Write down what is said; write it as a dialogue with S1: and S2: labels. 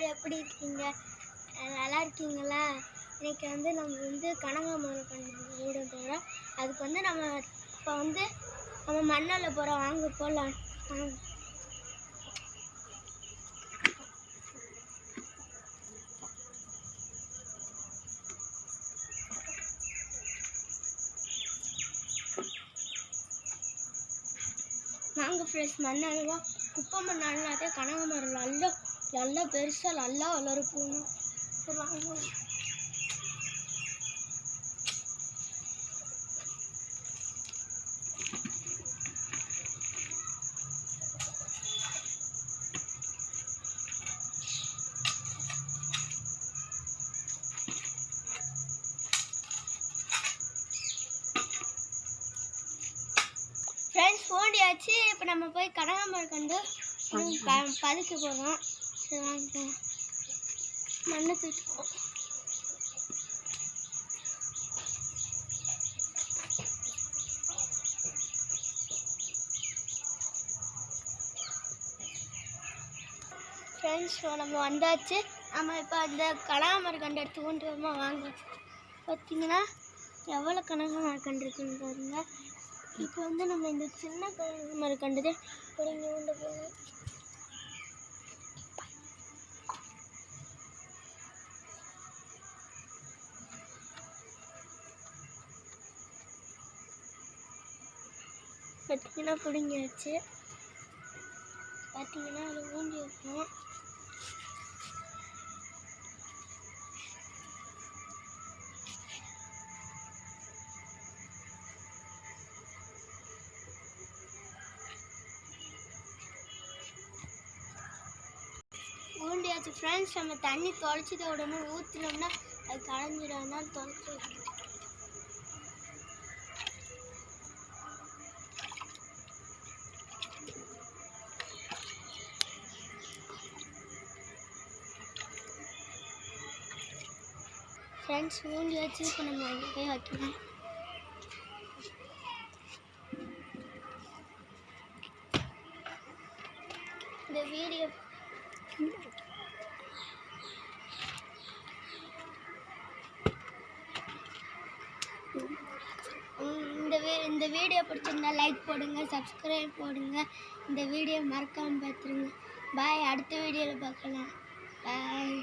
S1: எல்லாரும் எப்படி இருக்கீங்க? நல்லா இருக்கீங்களா? இன்னைக்கு நம்ம கனகாமரம் விட போகிறோம். அதுக்கு நம்ம இப்போ நம்ம மண்ணல்ல போகிறோம். வாங்க போகலாம். வாங்க ஃப்ரெஷ் மண்ணல்வா குப்பை மண்ணாலே கனகாமரம் நல்லா பெருசாக நல்லா வளர்ப்போம். சரி வாங்க. ஃப்ரெண்ட்ஸ் ஓடியாச்சு. இப்போ நம்ம போய் கனகாமரம் கண்டு பதுக்க போகிறோம். சரி வாங்க மண்ணை தூக்கிப்போம். ஃப்ரெண்ட்ஸ் நம்ம வந்தாச்சு. நம்ம இப்போ அந்த கனகாமரம் கண்டு எடுத்து கொண்டு வரமா வாங்க. பார்த்தீங்கன்னா எவ்வளோ கனகாமரம் கண்டு இருக்குன்னு பாருங்க. இப்போ நம்ம இந்த சின்ன கனகாமரம் கண்டது பிடிங்கி கொண்டு போகணும். பார்த்தீங்கன்னா பிடிங்கியாச்சு. பார்த்தீங்கன்னா அது ஊண்டி வைப்போம். ஊண்டியாச்சு ஃப்ரெண்ட்ஸ். நம்ம தண்ணி தொலைச்சிட்ட உடனே ஊற்றினோம்னா அது களைஞ்சிடாம தொலைச்சி வைக்கணும். ஃப்ரெண்ட்ஸ் ஊண்டியாச்சு. இப்போ நம்ம அங்கே போய் வைக்கலாம். இந்த வீடியோ இந்த வீடியோ பிடிச்சிருந்தா லைக் போடுங்க, சப்ஸ்கிரைப் போடுங்க. இந்த வீடியோ மறக்காமல் பார்த்துருங்க. பாய். அடுத்த வீடியோவில் பார்க்கலாம். பாய்.